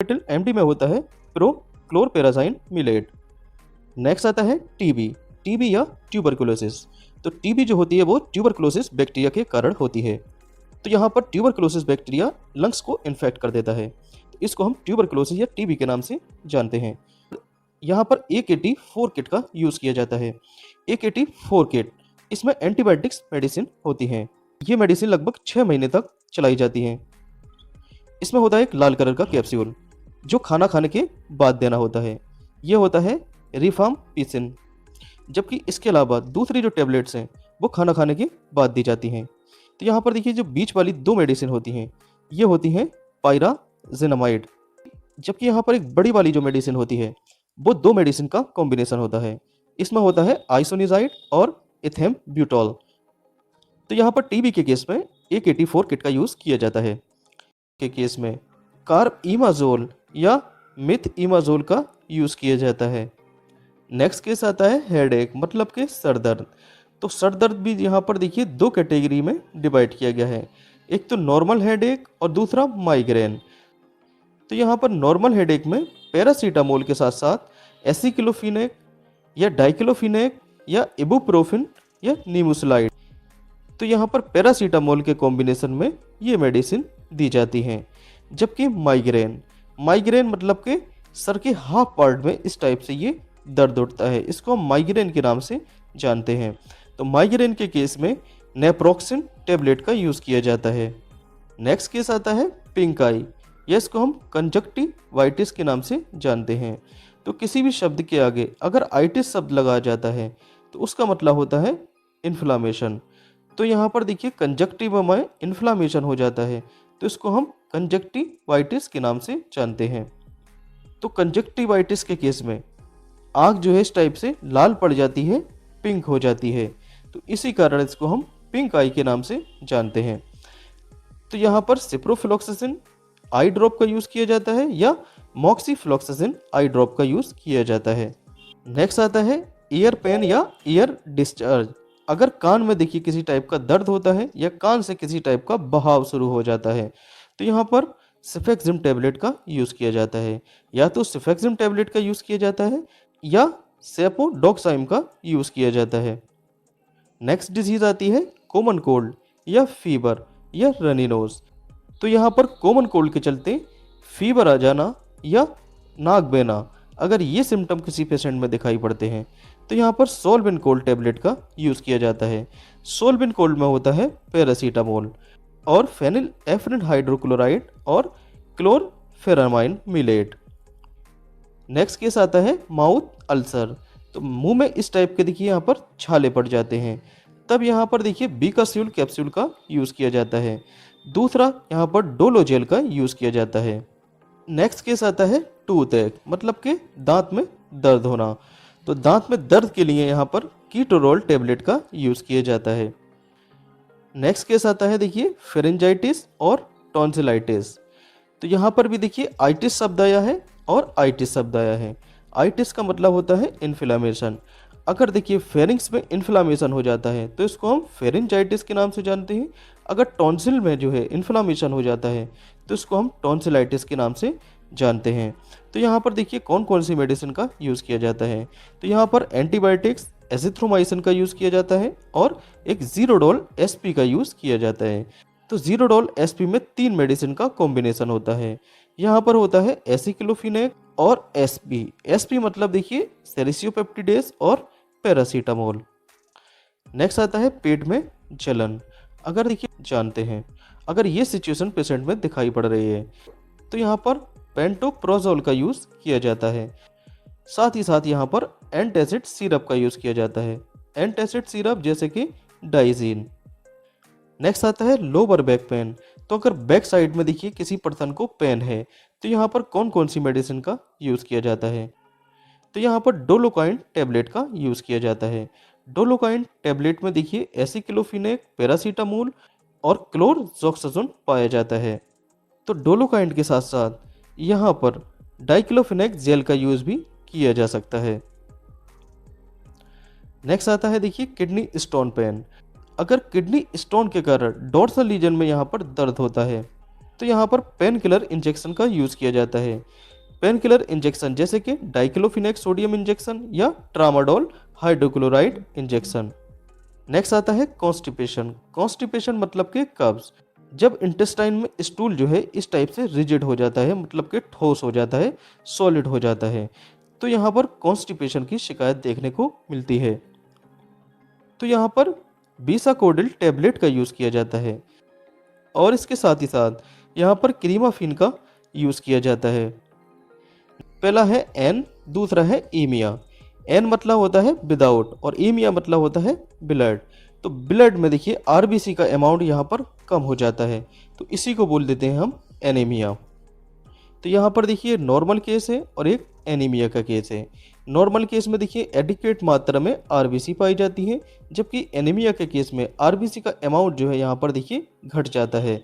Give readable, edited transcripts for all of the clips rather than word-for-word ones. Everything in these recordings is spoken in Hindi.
मेटल एमडी में होता है प्रोक्लोरपेराजाइन मिलेट। नेक्स्ट आता है टीबी, टीबी या ट्यूबरकुलोसिस। तो टीबी जो होती है वो ट्यूबरकुलोसिस बैक्टीरिया के कारण होती है। तो यहाँ पर ट्यूबरकुलोसिस बैक्टीरिया लंग्स को इन्फेक्ट कर देता है, तो इसको हम ट्यूबरकुलोसिस या टीबी के नाम से जानते हैं। यहाँ पर AKT4 किट का यूज़ किया जाता है। AKT4 किट, इसमें एंटीबायोटिक्स मेडिसिन होती हैं। ये मेडिसिन लगभग 6 महीने तक चलाई जाती हैं। इसमें होता है एक लाल कलर का कैप्सूल जो खाना खाने के बाद देना होता है। ये होता है रिफाम्पिसिन। जबकि इसके अलावा दूसरी जो टैबलेट्स हैं वो खाना खाने के बाद दी जाती हैं। तो यहाँ पर देखिए जो बीच वाली 2 मेडिसिन होती हैं ये होती हैं पायराजेनामाइड। जबकि यहाँ पर एक बड़ी वाली जो मेडिसिन होती है वो 2 मेडिसिन का कॉम्बिनेशन होता है। इसमें होता है आइसोनिजाइड और इथेम्ब्यूटॉल। तो यहाँ पर टीबी के केस में AKT4 किट का यूज़ किया जाता है। के केस में कार्बइमाज़ोल या मिथइमाज़ोल का यूज़ किया जाता है। नेक्स्ट केस आता है हेडेक, मतलब के सर दर्द। तो सर दर्द भी यहाँ पर देखिए 2 कैटेगरी में डिवाइड किया गया है, एक तो नॉर्मल हेडेक और दूसरा माइग्रेन। तो यहाँ पर नॉर्मल हेडेक में पैरासीटामोल के साथ साथ एसिक्लोफिनेक या डाइक्लोफिनेक या इबुप्रोफिन या नीमुसलाइड, तो यहाँ पर पैरासीटामोल के कॉम्बिनेशन में ये मेडिसिन दी जाती हैं। जबकि माइग्रेन, माइग्रेन मतलब के सर के हाफ पार्ट में इस टाइप से ये दर्द उठता है, इसको हम माइग्रेन के नाम से जानते हैं। तो माइग्रेन के केस में नेप्रोक्सिन टेबलेट का यूज़ किया जाता है। नेक्स्ट केस आता है पिंक आई, या इसको हम कंजक्टिवाइटिस के नाम से जानते हैं। तो किसी भी शब्द के आगे अगर आइटिस शब्द लगा जाता है तो उसका मतलब होता है इन्फ्लामेशन। तो यहाँ पर देखिए कंजक्टिवा में इन्फ्लामेशन हो जाता है तो इसको हम कंजक्टिवाइटिस के नाम से जानते हैं। तो कंजक्टिवाइटिस के केस में आँख जो है इस टाइप से लाल पड़ जाती है, पिंक हो जाती है, तो इसी कारण इसको हम पिंक आई के नाम से जानते हैं। तो यहाँ पर सिप्रोफ्लॉक्सासिन आई ड्रॉप का यूज़ किया जाता है या मॉक्सीफ्लॉक्सासिन आई ड्रॉप का यूज़ किया जाता है। नेक्स्ट आता है ईयर पेन या ईयर डिस्चार्ज। अगर कान में देखिए किसी टाइप का दर्द होता है या कान से किसी टाइप का बहाव शुरू हो जाता है तो यहाँ पर सिफेक्सिम टैबलेट का यूज़ किया जाता है। या तो सिफेक्सिम टैबलेट का यूज़ किया जाता है या सेपोडोक्साइम का यूज़ किया जाता है। नेक्स्ट डिजीज़ आती है कॉमन कोल्ड या फीवर या रनी नोज। तो यहाँ पर कॉमन कोल्ड के चलते फीवर आ जाना या नाक बहना, अगर ये सिम्टम किसी पेशेंट में दिखाई पड़ते हैं तो यहाँ पर सोलबिन कोल्ड टैबलेट का यूज़ किया जाता है। सोलबिन कोल्ड में होता है पैरासीटामोल और फेनिल एफ्रिन हाइड्रोक्लोराइड और क्लोरफेरामाइन मिलेट। नेक्स्ट केस आता है माउथ अल्सर। तो मुंह में इस टाइप के देखिए यहाँ पर छाले पड़ जाते हैं, तब यहाँ पर देखिए बीकास्यूल कैप्सूल का यूज़ किया जाता है। दूसरा यहाँ पर डोलो जेल का यूज़ किया जाता है। नेक्स्ट केस आता है टूथ एक, मतलब के दांत में दर्द होना। तो दांत में दर्द के लिए यहाँ पर कीटोरोल टैबलेट का यूज़ किया जाता है। नेक्स्ट केस आता है देखिए फेरेंजाइटिस और टॉन्सिलाइटिस। तो यहाँ पर भी देखिए आइटिस शब्द आया है और आइटिस शब्द आया है। आइटिस का मतलब होता है इन्फ्लेमेशन। अगर देखिए फेरिंग्स में इन्फ्लामेशन हो जाता है तो इसको हम फेरेंजाइटिस के नाम से जानते हैं। अगर टॉन्सिल में जो है इन्फ्लामेशन हो जाता है तो इसको हम टॉन्सिलाइटिस के नाम से जानते हैं। तो यहाँ पर देखिए कौन कौन सी मेडिसिन का यूज़ किया जाता है। तो यहाँ पर एंटीबायोटिक्स एजिथ्रोमाइसिन का यूज़ किया जाता है और एक ज़ीरोडोल SP का यूज़ किया जाता है। तो ज़ीरोडोल SP में 3 मेडिसिन का कॉम्बिनेशन होता है। यहाँ पर होता है एसिक्लोफिनेक और SP मतलब देखिए सेरिसियोपेप्टिडेस और पैरासीटामोल। नेक्स्ट आता है पेट में जलन। अगर देखिए जानते हैं अगर ये सिचुएशन पेशेंट में दिखाई पड़ रही है तो यहाँ पर पेंटोप्रोजोल का यूज़ किया जाता है। साथ ही साथ यहाँ पर एंटासिड सिरप का यूज़ किया जाता है, एंटासिड सिरप जैसे कि डाइजीन। नेक्स्ट आता है लोअर बैक पेन। तो अगर बैक साइड में देखिए किसी पर्सन को पेन है तो यहाँ पर कौन कौन सी मेडिसिन का यूज़ किया जाता है। तो यहाँ पर डोलोकाइन टैबलेट का यूज़ किया जाता है। डोलोकाइन टैबलेट में देखिए एसिक्लोफिनेक, पैरासीटामोल और क्लोरजोक्साजोन पाया जाता है। तो डोलोकाइन के साथ साथ यहाँ पर डाइक्लोफिनेक जेल का यूज़ भी किया जा सकता है। नेक्स्ट आता है देखिए किडनी स्टोन पेन। अगर किडनी स्टोन के कारण डोर्सल रीजन में यहाँ पर दर्द होता है तो यहाँ पर पेन किलर इंजेक्शन का यूज़ किया जाता है। पेन किलर इंजेक्शन जैसे कि डाइक्लोफिनेक सोडियम इंजेक्शन या ट्रामाडोल हाइड्रोक्लोराइड इंजेक्शन। नेक्स्ट आता है कॉन्स्टिपेशन। कॉन्स्टिपेशन मतलब कि कब्ज। जब इंटेस्टाइन में स्टूल जो है इस टाइप से रिजिड हो जाता है, मतलब कि ठोस हो जाता है, सॉलिड हो जाता है, तो यहाँ पर कॉन्स्टिपेशन की शिकायत देखने को मिलती है। तो यहाँ पर बीसाकोडिल टैबलेट का यूज़ किया जाता है और इसके साथ ही साथ यहाँ पर क्रीमाफिन का यूज़ किया जाता है। पहला है एन, दूसरा है ईमिया। एन मतलब होता है विदाउट और ईमिया मतलब होता है ब्लड। तो ब्लड में देखिए आरबीसी का अमाउंट यहाँ पर कम हो जाता है, तो इसी को बोल देते हैं हम एनीमिया। तो यहाँ पर देखिए नॉर्मल केस है और एक एनीमिया का केस है। नॉर्मल केस में देखिए एडिक्वेट मात्रा में आरबीसी पाई जाती है, जबकि एनीमिया के केस में आरबीसी का अमाउंट जो है यहाँ पर देखिए घट जाता है,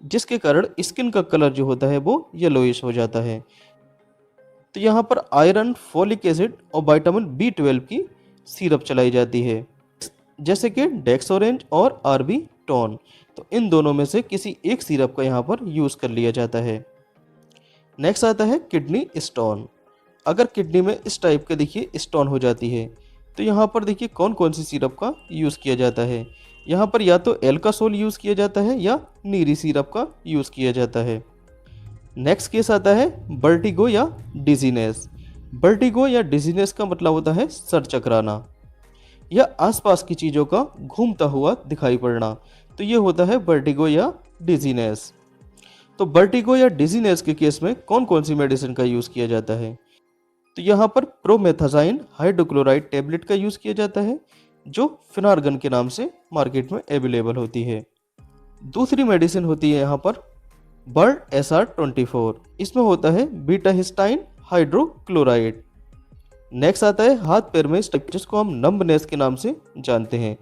जिसके कारण स्किन का कलर जो होता है वो येलोइश हो जाता है। तो यहाँ पर आयरन, फोलिक एसिड और विटामिन बी 12 की सिरप चलाई जाती है, जैसे कि डेक्सोरेंज और आरबी टोन। तो इन दोनों में से किसी एक सिरप का यहाँ पर यूज़ कर लिया जाता है। नेक्स्ट आता है किडनी स्टोन। अगर किडनी में इस टाइप के देखिए स्टोन हो जाती है, तो यहाँ पर देखिए कौन कौन सी सिरप का यूज़ किया जाता है। यहाँ पर या तो एल्कासोल यूज़ किया जाता है या नीरी सिरप का यूज़ किया जाता है। नेक्स्ट केस आता है वर्टिगो या डिजीनेस। वर्टिगो या डिजीनेस का मतलब होता है सर चकराना या आसपास की चीज़ों का घूमता हुआ दिखाई पड़ना, तो ये होता है वर्टिगो या डिजीनेस। तो वर्टिगो या डिजीनेस के केस में कौन कौन सी मेडिसिन का यूज़ किया जाता है, तो यहाँ पर प्रोमेथाजाइन हाइड्रोक्लोराइड टैबलेट का यूज़ किया जाता है, जो फिनार्गन के नाम से मार्केट में अवेलेबल होती है। दूसरी मेडिसिन होती है यहाँ पर बर्ड SR-24। इसमें होता है बीटा हिस्टाइन हाइड्रोक्लोराइड। नेक्स्ट आता है हाथ पैर में स्टिक, जिसको हम नंबनेस के नाम से जानते हैं।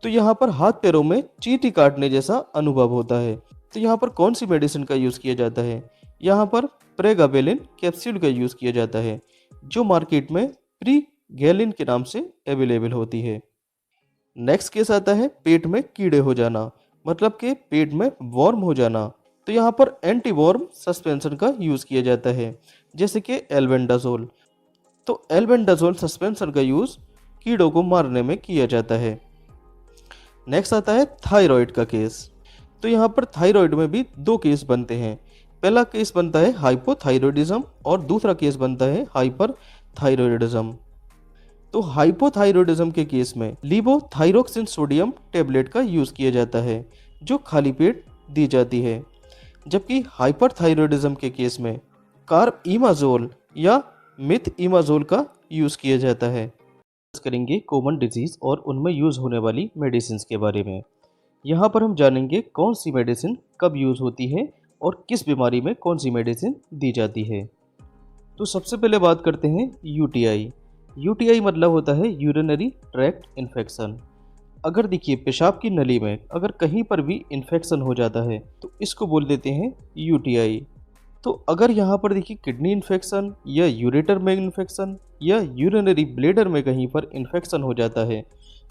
तो यहाँ पर हाथ पैरों में चींटी काटने जैसा अनुभव होता है, तो यहाँ पर कौन सी मेडिसिन का यूज़ किया जाता है, यहाँ पर प्रेगाबेलिन कैप्सूल का यूज़ किया जाता है, जो मार्केट में प्रीगैलिन के नाम से अवेलेबल होती है। नेक्स्ट केस आता है पेट में कीड़े हो जाना, मतलब कि पेट में वॉर्म हो जाना। तो यहाँ पर एंटी वॉर्म सस्पेंशन का यूज़ किया जाता है, जैसे कि एल्बेंडाजोल। तो एल्बेंडाजोल सस्पेंशन का यूज़ कीड़ों को मारने में किया जाता है। नेक्स्ट आता है थायराइड का केस। तो यहाँ पर थायराइड में भी दो केस बनते हैं। पहला केस बनता है हाइपोथायरॉयडिज्म और दूसरा केस बनता है हाइपर थायरॉयडिज्म। तो हाइपोथायरॉयडिज्म के केस में लीवोथायरोक्सिन सोडियम टेबलेट का यूज़ किया जाता है, जो खाली पेट दी जाती है, जबकि हाइपरथायरॉयडिज्म के केस में कार्बइमाजोल या मिथइमाजोल का यूज़ किया जाता है। करेंगे कॉमन डिजीज़ और उनमें यूज़ होने वाली मेडिसिन के बारे में। यहाँ पर हम जानेंगे कौन सी मेडिसिन कब यूज़ होती है और किस बीमारी में कौन सी मेडिसिन दी जाती है। तो सबसे पहले बात करते हैं यूटीआई। यूटीआई मतलब होता है यूरिनरी ट्रैक्ट इन्फेक्शन। अगर देखिए पेशाब की नली में अगर कहीं पर भी इन्फेक्शन हो जाता है, तो इसको बोल देते हैं यूटीआई। तो अगर यहाँ पर देखिए किडनी इन्फेक्शन या यूरेटर में इन्फेक्शन या यूरिनरी ब्लेडर में कहीं पर इन्फेक्शन हो जाता है,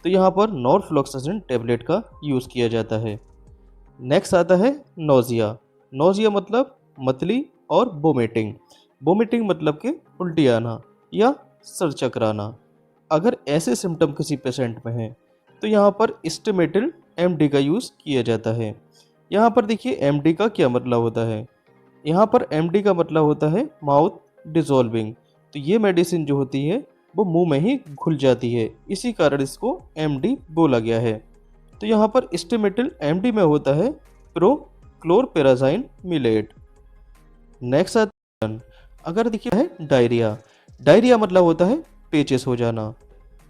तो यहाँ पर नॉरफ्लॉक्सासिन टैबलेट का यूज़ किया जाता है। नेक्स्ट आता है नोजिया। नोजिया मतलब मतली और वोमिटिंग। वोमिटिंग मतलब कि उल्टी आना या सर चकराना। अगर ऐसे सिम्टम किसी पेशेंट में हैं, तो यहाँ पर स्टेमेटिल एमडी का यूज़ किया जाता है। यहाँ पर देखिए एमडी का क्या मतलब होता है, यहाँ पर एमडी का मतलब होता है माउथ डिजॉल्विंग। तो ये मेडिसिन जो होती है वो मुंह में ही घुल जाती है, इसी कारण इसको एमडी बोला गया है। तो यहाँ पर स्टेमेटिल एमडी में होता है प्रोक्लोरपेराजाइन मिलेट। नेक्स्ट आता है अगर देखिए है डायरिया। डायरिया मतलब होता है पेचिस हो जाना।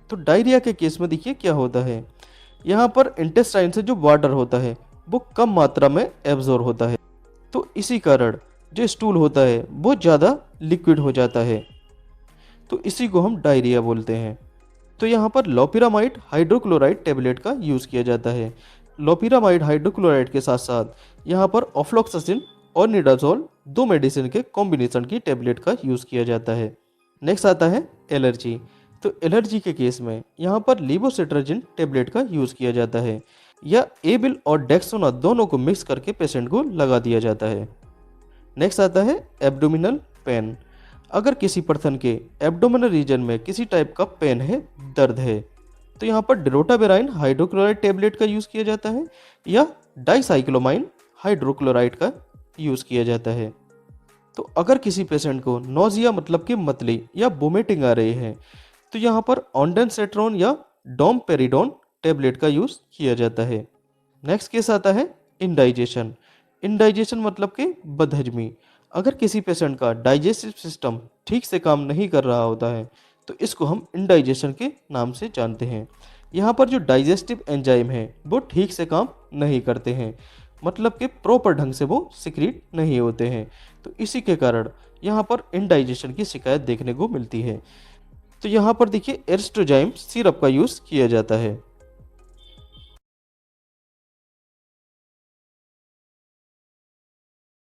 तो डायरिया के केस में देखिए क्या होता है, यहाँ पर इंटेस्टाइन से जो वाटर होता है वो कम मात्रा में एब्जॉर्ब होता है, तो इसी कारण जो स्टूल होता है वो ज़्यादा लिक्विड हो जाता है, तो इसी को हम डायरिया बोलते हैं। तो यहाँ पर लोपिरामाइड हाइड्रोक्लोराइड टैबलेट का यूज़ किया जाता है। लोपिरामाइड हाइड्रोक्लोराइड के साथ साथ यहाँ पर ऑफ्लॉक्सासिन और निडाजोल दो मेडिसिन के कॉम्बिनेशन की टैबलेट का यूज़ किया जाता है। नेक्स्ट आता है एलर्जी। तो एलर्जी के केस में यहाँ पर लीवोसिट्राजिन टैबलेट का यूज़ किया जाता है। या एबिल और डेक्सोना दोनों को मिक्स करके पेशेंट को लगा दिया जाता है। नेक्स्ट आता है एब्डोमिनल पेन। अगर किसी पर्सन के एब्डोमिनल रीजन में किसी टाइप का पेन है, दर्द है, तो यहाँ पर ड्रोटाबेराइन हाइड्रोक्लोराइड टेबलेट का यूज़ किया जाता है या डाइसाइक्लोमाइन हाइड्रोक्लोराइड का यूज़ किया जाता है। तो अगर किसी पेशेंट को नोजिया मतलब कि मतली या वोमिटिंग आ रही है, तो यहाँ पर ऑन्डेंसेट्रोन या डोमपेरिडोन टेबलेट का यूज़ किया जाता है। नेक्स्ट केस आता है इंडाइजेशन। इंडाइजेशन मतलब कि बदहजमी। अगर किसी पेशेंट का डाइजेस्टिव सिस्टम ठीक से काम नहीं कर रहा होता है, तो इसको हम इंडाइजेशन के नाम से जानते हैं। यहाँ पर जो डाइजेस्टिव एंजाइम है वो ठीक से काम नहीं करते हैं, मतलब कि प्रॉपर ढंग से वो सिक्रीट नहीं होते हैं। तो इसी के कारण यहाँ पर इंडाइजेशन की शिकायत देखने को मिलती है। तो यहाँ पर देखिए एरिस्ट्रोजाइम सिरप का यूज़ किया जाता है।